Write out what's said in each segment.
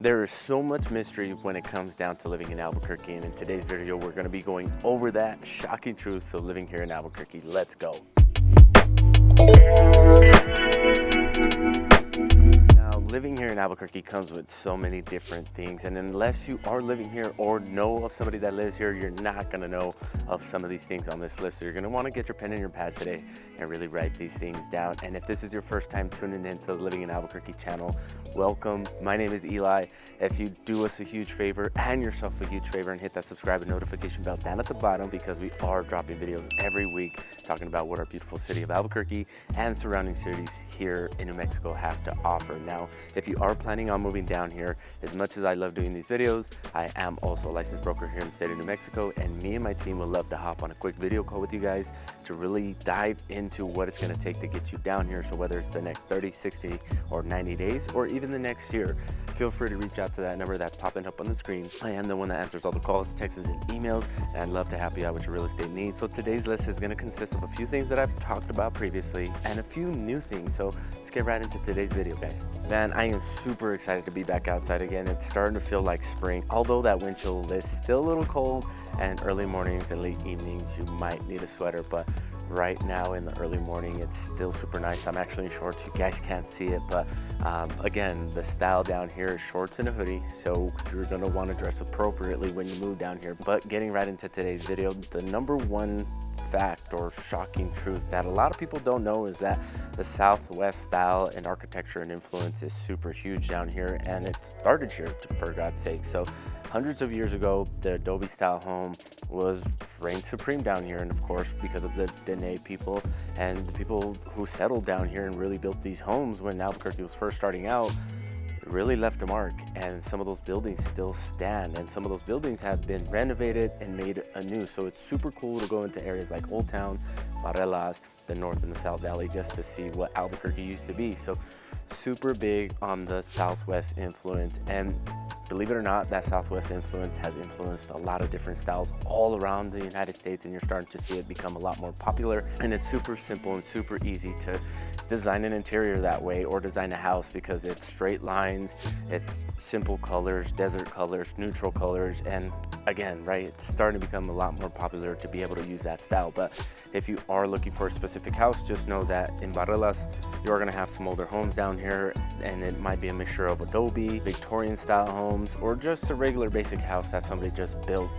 There is so much mystery when it comes down to living in Albuquerque, and in today's video, we're going to be going over that shocking truth of living here in Albuquerque. Let's go. Now, living here in Albuquerque comes with so many different things, and unless you are living here or know of somebody that lives here, you're not going to know of some of these things on this list. So you're going to want to get your pen and your pad today and really write these things down. And if this is your first time tuning into the Living in Albuquerque channel, welcome. My name is Eli. If you do us a huge favor and yourself a huge favor and hit that subscribe and notification bell down at the bottom, because we are dropping videos every week talking about what our beautiful city of Albuquerque and surrounding cities here in New Mexico have to offer. Now, if you are planning on moving down here, as much as I love doing these videos, I am also a licensed broker here in the state of New Mexico, and me and my team would love to hop on a quick video call with you guys to really dive into what it's going to take to get you down here. So whether it's the next 30, 60, or 90 days, or even the next year, feel free to reach out to that number that's popping up on the screen. I am the one that answers all the calls, texts, and emails, and I'd love to help you out with your real estate needs. So today's list is going to consist of a few things that I've talked about previously and a few new things. So let's get right into today's video, guys. Man, I am super excited to be back outside again. It's starting to feel like spring, although that wind chill is still a little cold, and early mornings and late evenings you might need a sweater, but right now in the early morning it's still super nice. I'm actually in shorts. You guys can't see it, but again, the style down here is shorts and a hoodie, so you're going to want to dress appropriately when you move down here. But getting right into today's video, the number one fact or shocking truth that a lot of people don't know is that the Southwest style and architecture and influence is super huge down here, and it started here, for God's sake. So hundreds of years ago, the Adobe style home was reigned supreme down here, and of course because of the Dene people and the people who settled down here and really built these homes when Albuquerque was first starting out, really left a mark. And some of those buildings still stand, and some of those buildings have been renovated and made anew. So it's super cool to go into areas like Old Town, Barelas, the North and the South Valley, just to see what Albuquerque used to be. So super big on the Southwest influence, and believe it or not, that Southwest influence has influenced a lot of different styles all around the United States, and you're starting to see it become a lot more popular. And it's super simple and super easy to design an interior that way, or design a house, because it's straight lines, it's simple colors, desert colors, neutral colors, and again, right, it's starting to become a lot more popular to be able to use that style. But if you are looking for a specific house, just know that in Barelas, you're going to have some older homes down here, and it might be a mixture of Adobe, Victorian style homes, or just a regular basic house that somebody just built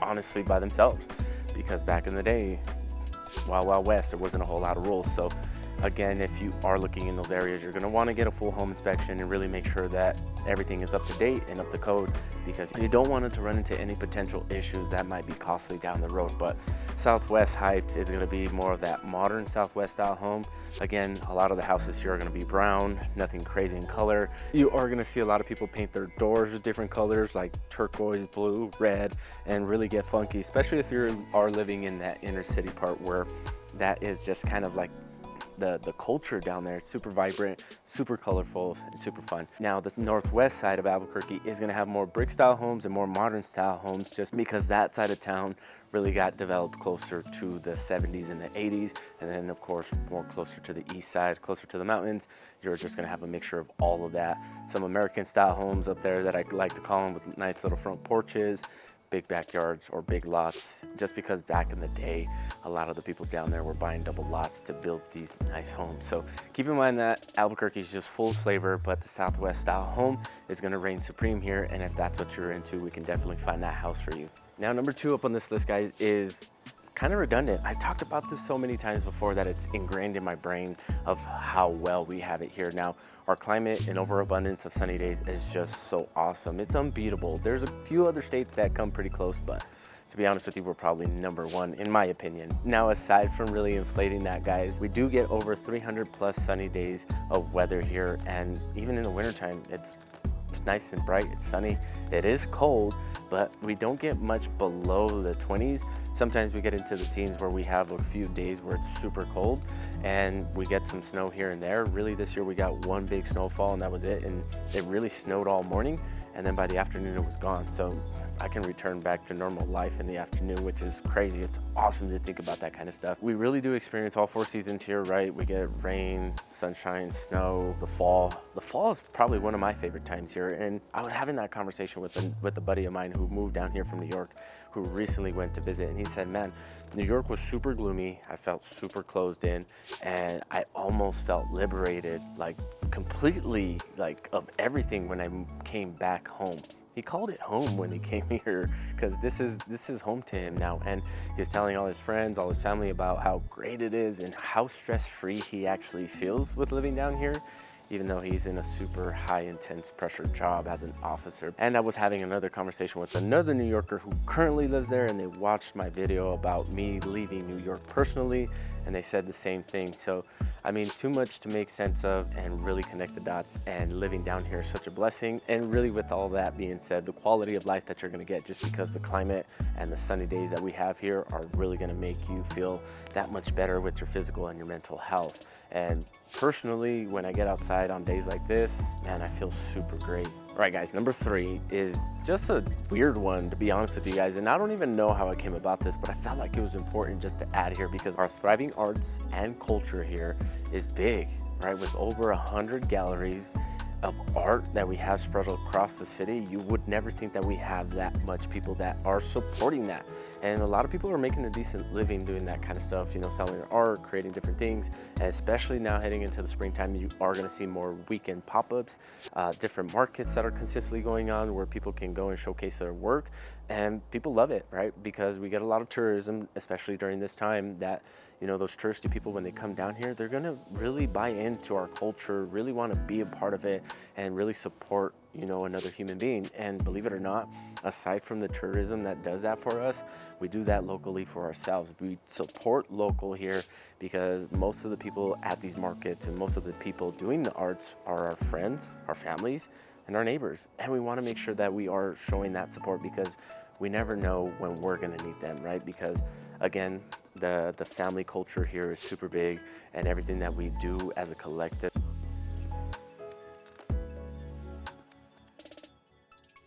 honestly by themselves, because back in the day, Wild West, there wasn't a whole lot of rules. So again, if you are looking in those areas, you're going to want to get a full home inspection and really make sure that everything is up to date and up to code, because you don't want it to run into any potential issues that might be costly down the road. But Southwest Heights is going to be more of that modern Southwest style home. Again, a lot of the houses here are going to be brown, nothing crazy in color. You are going to see a lot of people paint their doors with different colors like turquoise, blue, red, and really get funky, especially if you are living in that inner city part where that is just kind of like the culture down there. It's super vibrant, super colorful, and super fun. Now, the northwest side of Albuquerque is going to have more brick style homes and more modern style homes, just because that side of town really got developed closer to the 70s and the 80s. And then of course more closer to the east side, closer to the mountains, you're just going to have a mixture of all of that. Some American style homes up there that I like to call them, with nice little front porches, big backyards, or big lots, just because back in the day a lot of the people down there were buying double lots to build these nice homes. So keep in mind that Albuquerque is just full of flavor, but the Southwest style home is going to reign supreme here, and if that's what you're into, we can definitely find that house for you. Now, number two up on this list, guys, is kind of redundant. I've talked about this so many times before that it's ingrained in my brain of how well we have it here. Now, our climate and overabundance of sunny days is just so awesome. It's unbeatable. There's a few other states that come pretty close, but to be honest with you, we're probably number one in my opinion. Now, aside from really inflating that, guys, we do get over 300 plus sunny days of weather here, and even in the wintertime, it's nice and bright, it's sunny. It is cold, but we don't get much below the 20s. Sometimes we get into the teens where we have a few days where it's super cold and we get some snow here and there. Really, this year we got one big snowfall and that was it, and it really snowed all morning. and then by the afternoon it was gone. So I can return back to normal life in the afternoon, which is crazy. It's awesome to think about that kind of stuff. We really do experience all 4 seasons here, right? We get rain, sunshine, snow, the fall. The fall is probably one of my favorite times here. And I was having that conversation with a buddy of mine who moved down here from New York, who recently went to visit, and he said, man, New York was super gloomy. I felt super closed in, and I almost felt liberated, like completely, like of everything when I came back home. He called it home when he came here, because this is home to him now. And he was telling all his friends, all his family about how great it is and how stress-free he actually feels with living down here, even though he's in a super high intense pressure job as an officer. And I was having another conversation with another New Yorker who currently lives there, and they watched my video about me leaving New York personally, and they said the same thing. So I mean, too much to make sense of and really connect the dots, and living down here is such a blessing. And really, with all that being said, the quality of life that you're gonna get just because the climate and the sunny days that we have here are really gonna make you feel that much better with your physical and your mental health. And personally, when I get outside on days like this, man, I feel super great. All right, guys, number 3 is just a weird one, to be honest with you guys. And I don't even know how I came about this, but I felt like it was important just to add here, because our thriving arts and culture here is big, right? With over 100 galleries of art that we have spread across the city, you would never think that we have that much people that are supporting that. And a lot of people are making a decent living doing that kind of stuff, you know, selling their art, creating different things. And especially now heading into the springtime, you are going to see more weekend pop-ups, different markets that are consistently going on where people can go and showcase their work. And people love it, right? Because we get a lot of tourism, especially during this time, that, you know, those touristy people, when they come down here, they're gonna really buy into our culture, really want to be a part of it, and really support, you know, another human being. And believe it or not, aside from the tourism that does that for us, we do that locally for ourselves. We support local here because most of the people at these markets and most of the people doing the arts are our friends, our families, and our neighbors. And we want to make sure that we are showing that support, because we never know when we're going to need them, right? Because again, the family culture here is super big, and everything that we do as a collective.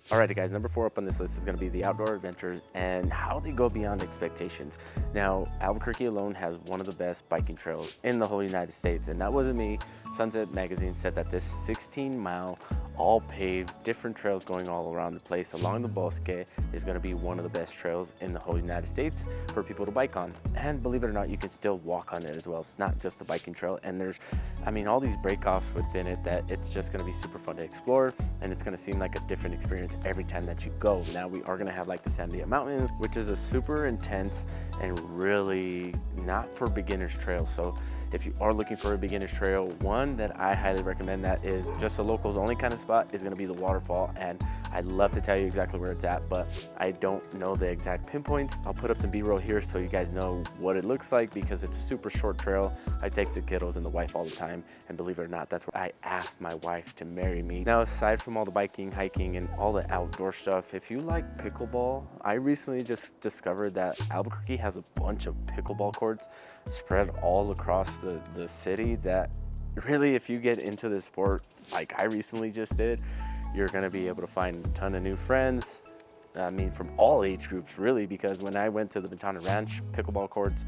Alrighty guys, number 4 up on this list is going to be the outdoor adventures and how they go beyond expectations. Now, Albuquerque alone has one of the best biking trails in the whole United States, and that wasn't me. Sunset Magazine said that this 16-mile, all paved, different trails going all around the place along the Bosque is going to be one of the best trails in the whole United States for people to bike on. And believe it or not, you can still walk on it as well. It's not just a biking trail, and there's, I mean, all these breakoffs within it that it's just going to be super fun to explore, and it's going to seem like a different experience every time that you go. Now we are going to have like the Sandia Mountains, which is a super intense and really not for beginners trail. So if you are looking for a beginner's trail, one that I highly recommend that is just a locals only kind of spot is going to be the waterfall. And I'd love to tell you exactly where it's at, but I don't know the exact pinpoints. I'll put up some B-roll here so you guys know what it looks like, because it's a super short trail. I take the kiddos and the wife all the time, and believe it or not, that's where I asked my wife to marry me. Now, aside from all the biking, hiking, and all the outdoor stuff, if you like pickleball, I recently just discovered that Albuquerque has a bunch of pickleball courts spread all across the city that really, if you get into this sport like I recently just did, you're going to be able to find a ton of new friends. I mean, from all age groups, really, because when I went to the Ventana Ranch pickleball courts,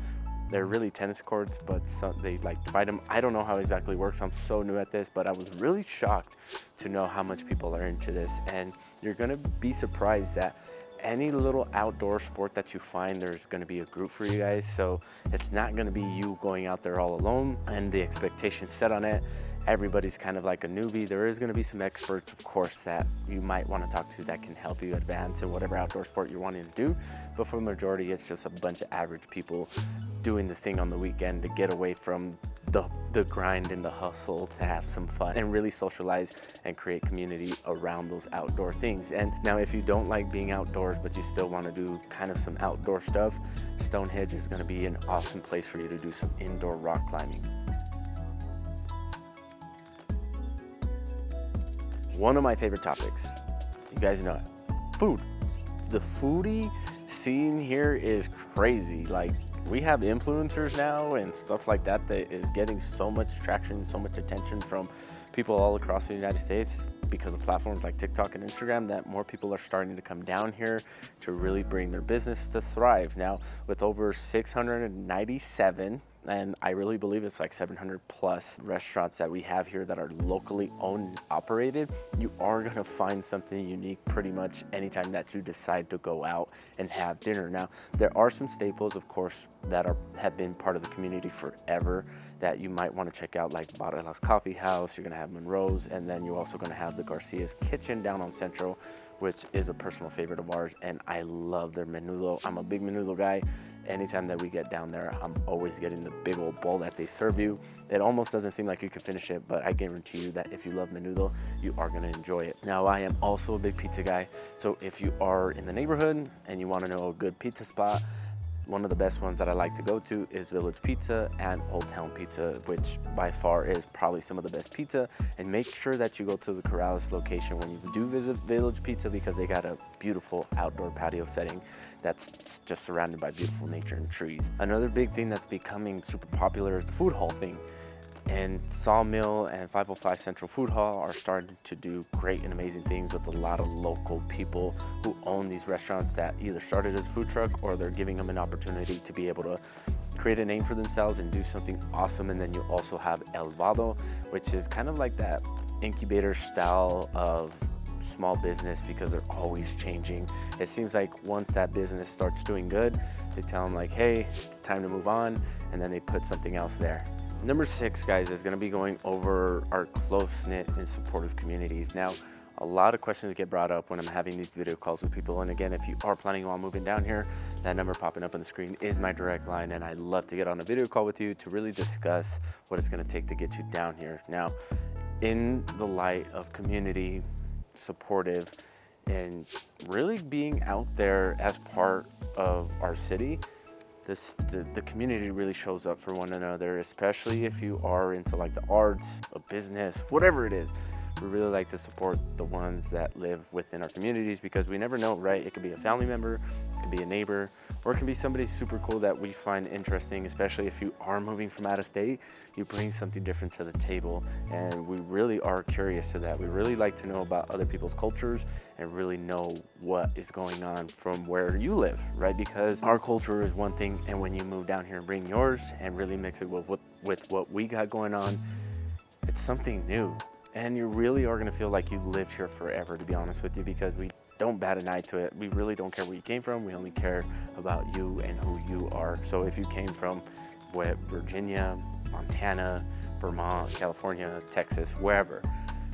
they're really tennis courts, but they like divide them. I don't know how it exactly works. I'm so new at this, but I was really shocked to know how much people are into this. And you're going to be surprised that any little outdoor sport that you find, there's going to be a group for you guys. So it's not going to be you going out there all alone and the expectations set on it. Everybody's kind of like a newbie. There is going to be some experts, of course, that you might want to talk to that can help you advance in whatever outdoor sport you're wanting to do. But for the majority, it's just a bunch of average people doing the thing on the weekend to get away from the grind and the hustle, to have some fun and really socialize and create community around those outdoor things. And now, if you don't like being outdoors, but you still want to do kind of some outdoor stuff, Stonehenge is going to be an awesome place for you to do some indoor rock climbing. One of my favorite topics, you guys know it, food. The foodie scene here is crazy. Like, we have influencers now and stuff like that that is getting so much traction, so much attention from people all across the United States because of platforms like TikTok and Instagram that more people are starting to come down here to really bring their business to thrive. Now, with over 697, and I really believe it's like 700 plus restaurants that we have here that are locally owned and operated, you are gonna find something unique pretty much anytime that you decide to go out and have dinner. Now, there are some staples, of course, that have been part of the community forever that you might want to check out, like Barrela's Coffee House. You're gonna have Monroe's, and then you're also gonna have the Garcia's Kitchen down on Central, which is a personal favorite of ours, and I love their menudo. I'm a big menudo guy. Anytime that we get down there, I'm always getting the big old bowl that they serve you. It almost doesn't seem like you can finish it, but I guarantee you that if you love menudo, you are gonna enjoy it. Now, I am also a big pizza guy, so if you are in the neighborhood and you wanna know a good pizza spot, one of the best ones that I like to go to is Village Pizza and Old Town Pizza, which by far is probably some of the best pizza. And make sure that you go to the Corrales location when you do visit Village Pizza, because they got a beautiful outdoor patio setting that's just surrounded by beautiful nature and trees. Another big thing that's becoming super popular is the food hall thing. And Sawmill and 505 Central Food Hall are starting to do great and amazing things with a lot of local people who own these restaurants that either started as a food truck or they're giving them an opportunity to be able to create a name for themselves and do something awesome. And then you also have El Vado, which is kind of like that incubator style of small business, because they're always changing. It seems like once that business starts doing good, they tell them like, hey, it's time to move on, and then they put something else there. Number 6, guys, is gonna be going over our close-knit and supportive communities. Now, a lot of questions get brought up when I'm having these video calls with people. And again, if you are planning on moving down here, that number popping up on the screen is my direct line. And I'd love to get on a video call with you to really discuss what it's gonna take to get you down here. Now, in the light of community, supportive, and really being out there as part of our city, the community really shows up for one another, especially if you are into like the arts, a business, whatever it is. We really like to support the ones that live within our communities, because we never know, right? It could be a family member, it could be a neighbor, or it can be somebody super cool that we find interesting, especially if you are moving from out of state. You bring something different to the table, and we really are curious to that. We really like to know about other people's cultures and really know what is going on from where you live, right? Because our culture is one thing, and when you move down here and bring yours and really mix it with what we got going on, it's something new. And you really are gonna feel like you lived here forever, to be honest with you, because we don't bat an eye to it. We really don't care where you came from. We only care about you and who you are. So if you came from Virginia, Montana, Vermont, California, Texas, wherever,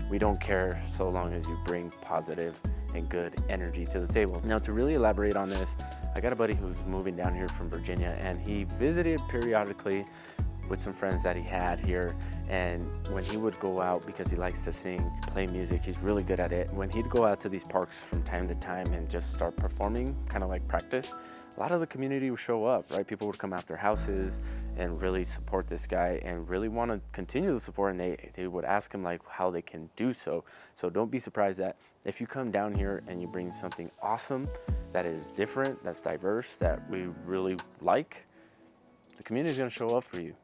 we don't care so long as you bring positive and good energy to the table. Now, to really elaborate on this, I got a buddy who's moving down here from Virginia, and he visited periodically with some friends that he had here. And when he would go out, because he likes to sing, play music, he's really good at it. When he'd go out to these parks from time to time and just start performing, kind of like practice, a lot of the community would show up, right? People would come out their houses and really support this guy and really want to continue the support, and they would ask him like how they can do so. So don't be surprised that if you come down here and you bring something awesome that is different, that's diverse, that we really like, the community is going to show up for you.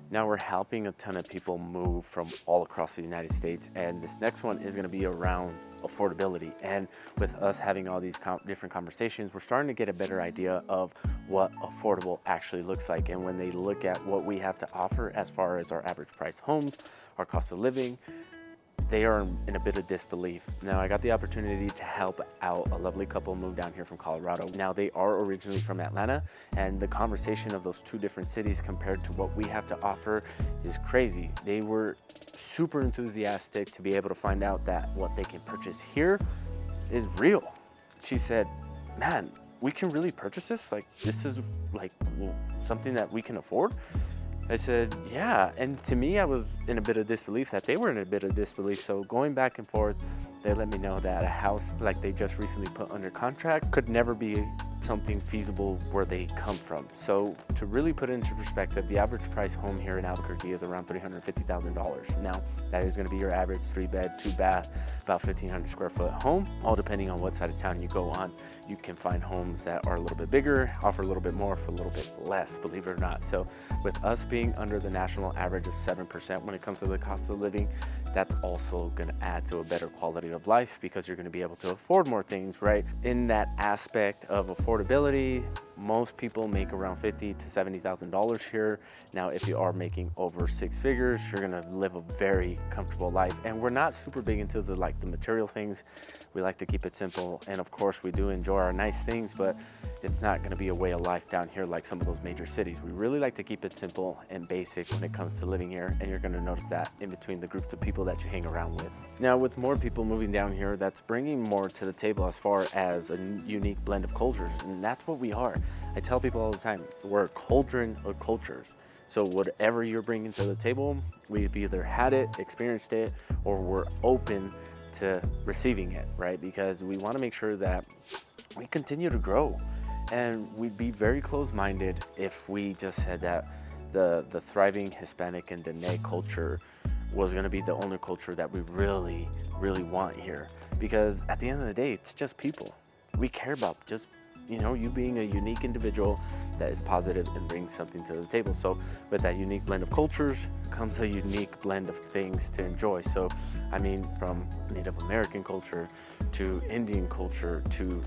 Now we're helping a ton of people move from all across the United States, and this next one is going to be around affordability. And with us having all these different conversations, we're starting to get a better idea of what affordable actually looks like. And when they look at what we have to offer as far as our average price homes, our cost of living, they are in a bit of disbelief. Now, I got the opportunity to help out a lovely couple move down here from Colorado. Now, they are originally from Atlanta, and the conversation of those two different cities compared to what we have to offer is crazy. They were super enthusiastic to be able to find out that what they can purchase here is real. She said, man, we can really purchase this? Like, this is like something that we can afford? I said, yeah. And to me, I was in a bit of disbelief that they were in a bit of disbelief. So going back and forth, they let me know that a house like they just recently put under contract could never be something feasible where they come from. So to really put it into perspective, the average price home here in Albuquerque is around $350,000. Now, that is gonna be your average 3-bed, 2-bath, about 1,500 square foot home, all depending on what side of town you go on. you can find homes that are a little bit bigger, offer a little bit more for a little bit less, believe it or not. So with us being under the national average of 7% when it comes to the cost of living, that's also going to add to a better quality of life because you're going to be able to afford more things, right? In that aspect of affordability, most people make around $50,000 to $70,000 here. Now, if you are making over six figures, you're going to live a very comfortable life. And we're not super big into the material things. We like to keep it simple. And of course, we do enjoy our nice things, but it's not going to be a way of life down here like some of those major cities. We really like to keep it simple and basic when it comes to living here. And you're going to notice that in between the groups of people that you hang around with. Now, with more people moving down here, that's bringing more to the table as far as a unique blend of cultures. And that's what we are. I tell people all the time, we're a cauldron of cultures. So whatever you're bringing to the table, we've either had it, experienced it, or we're open to receiving it, right? Because we want to make sure that we continue to grow. And we'd be very close-minded if we just said that the thriving Hispanic and Dene culture was going to be the only culture that we really, really want here. Because at the end of the day, it's just people. We care about just, you being a unique individual that is positive and brings something to the table. So with that unique blend of cultures comes a unique blend of things to enjoy. So, from Native American culture to Indian culture to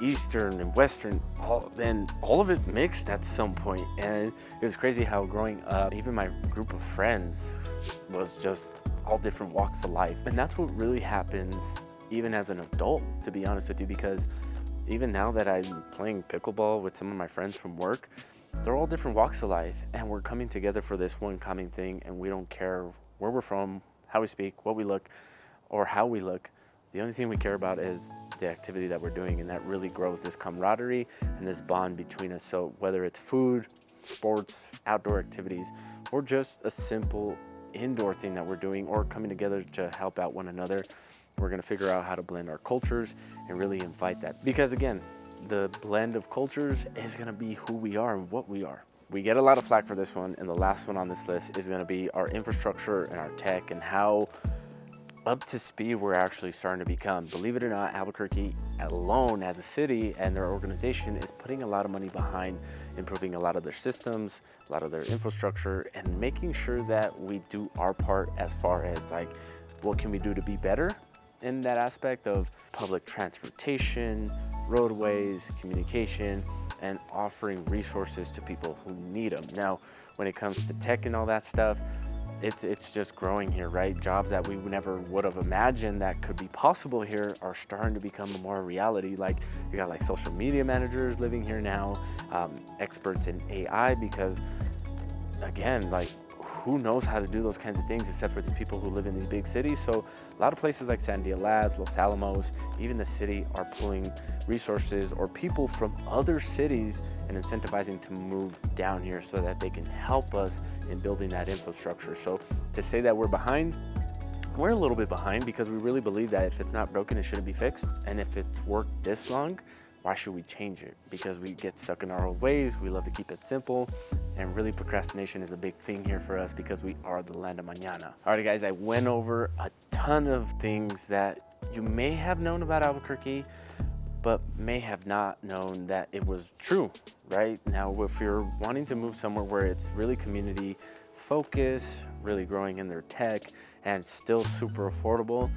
Eastern and Western, all of it mixed at some point. And it was crazy how growing up, even my group of friends was just all different walks of life. And that's what really happens even as an adult, to be honest with you, because even now that I'm playing pickleball with some of my friends from work, they're all different walks of life, and we're coming together for this one common thing, and we don't care where we're from, how we speak, what we look, or how we look. The only thing we care about is the activity that we're doing, and that really grows this camaraderie and this bond between us. So whether it's food, sports, outdoor activities, or just a simple indoor thing that we're doing, or coming together to help out one another, we're going to figure out how to blend our cultures and really invite that. Because again, the blend of cultures is going to be who we are and what we are. We get a lot of flack for this one, and the last one on this list is going to be our infrastructure and our tech and how up to speed we're actually starting to become. Believe it or not, Albuquerque alone as a city and their organization is putting a lot of money behind improving a lot of their systems, a lot of their infrastructure, and making sure that we do our part as far as what can we do to be better in that aspect of public transportation, roadways, communication, and offering resources to people who need them. Now, when it comes to tech and all that stuff, it's just growing here, right? Jobs that we never would have imagined that could be possible here are starting to become more reality. You got social media managers living here now, experts in AI, because again, who knows how to do those kinds of things except for these people who live in these big cities. So a lot of places like Sandia Labs, Los Alamos, even the city are pulling resources or people from other cities and incentivizing to move down here so that they can help us in building that infrastructure. So to say that we're behind, we're a little bit behind because we really believe that if it's not broken, it shouldn't be fixed. And if it's worked this long, why should we change it? Because we get stuck in our old ways. We love to keep it simple. And really, procrastination is a big thing here for us because we are the land of mañana. All right, guys, I went over a ton of things that you may have known about Albuquerque, but may have not known that it was true, right? Now, if you're wanting to move somewhere where it's really community focused, really growing in their tech, and still super affordable,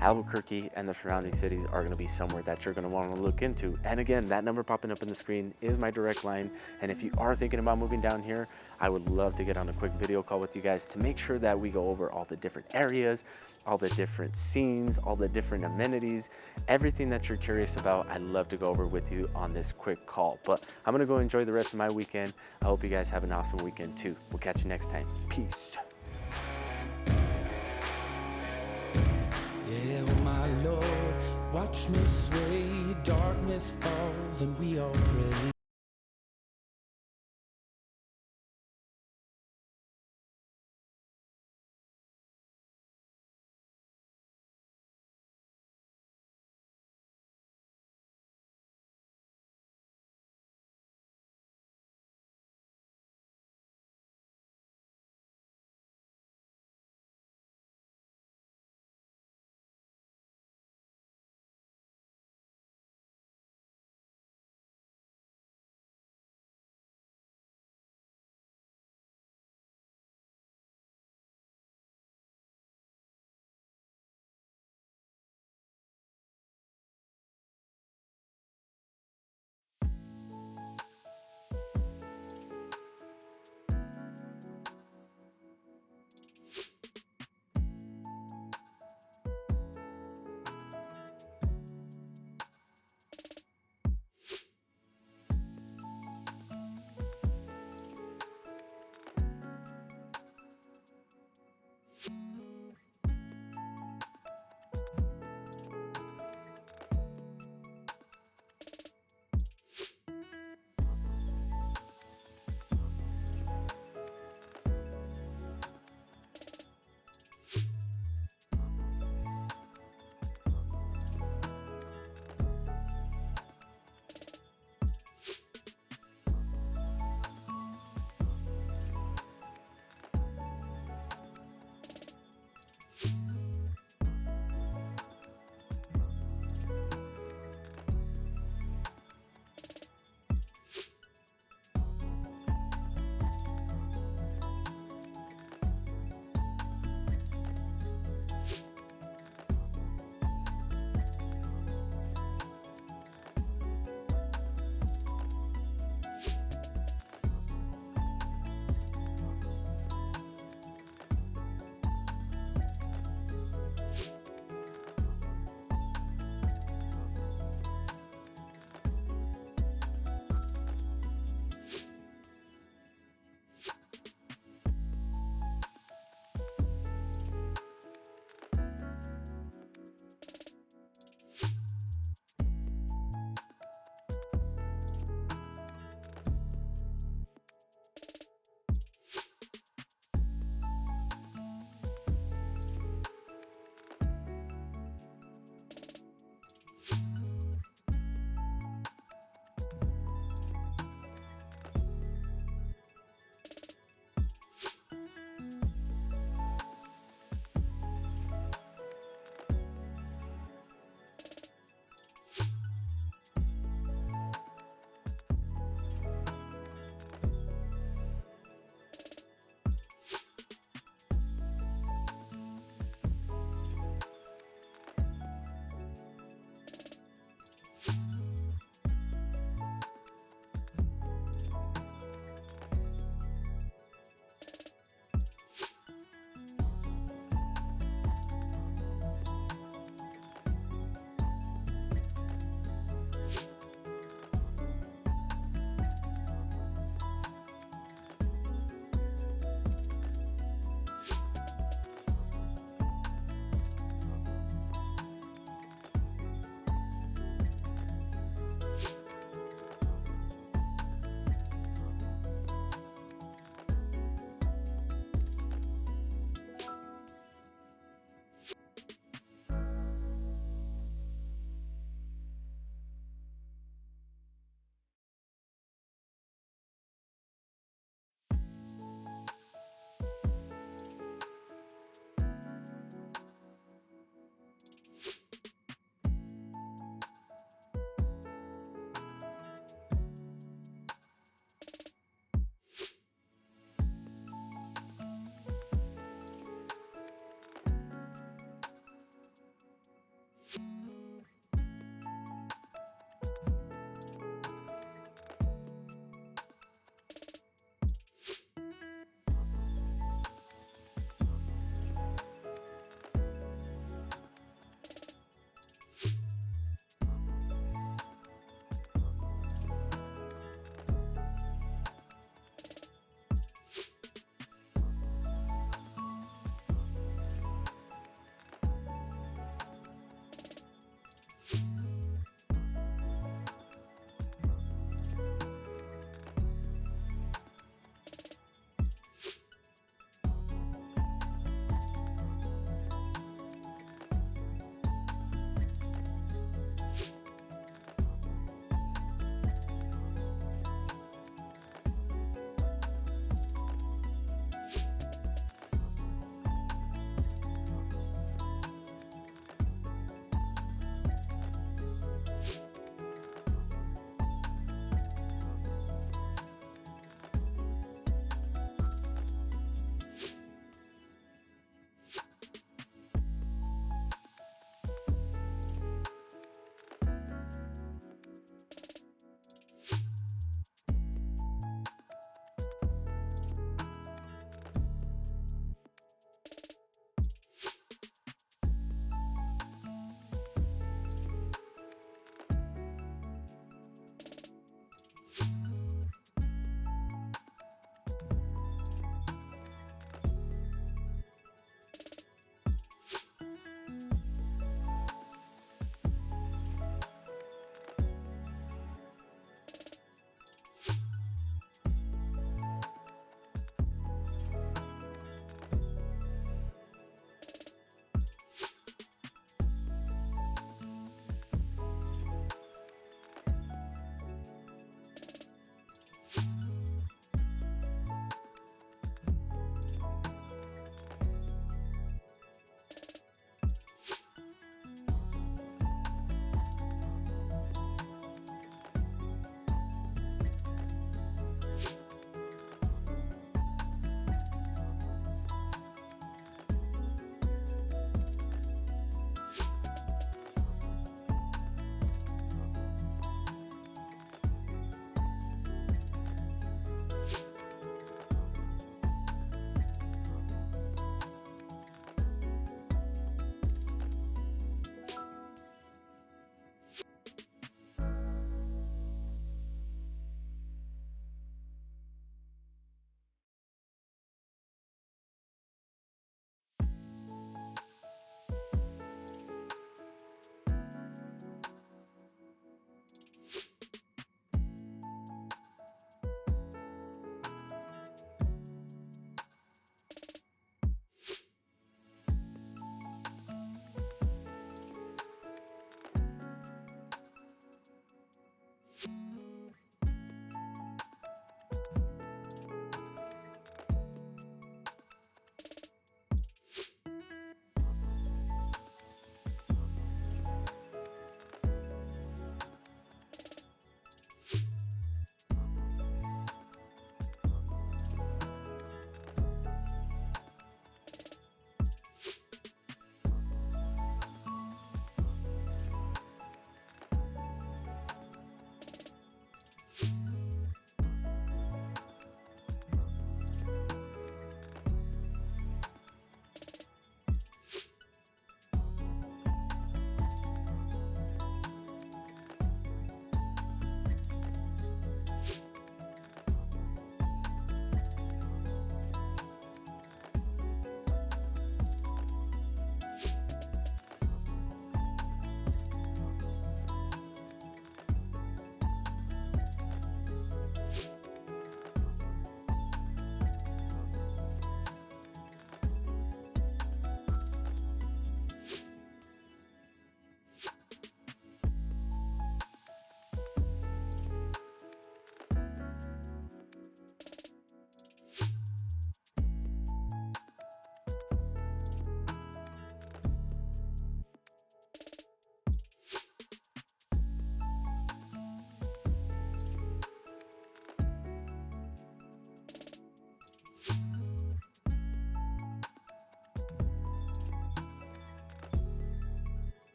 Albuquerque and the surrounding cities are going to be somewhere that you're going to want to look into. And again, that number popping up on the screen is my direct line. And if you are thinking about moving down here, I would love to get on a quick video call with you guys to make sure that we go over all the different areas, all the different scenes, all the different amenities, everything that you're curious about. I'd love to go over with you on this quick call. But I'm going to go enjoy the rest of my weekend. I hope you guys have an awesome weekend too. We'll catch you next time. Peace. Yeah, oh my Lord, watch me sway, darkness falls and we all pray.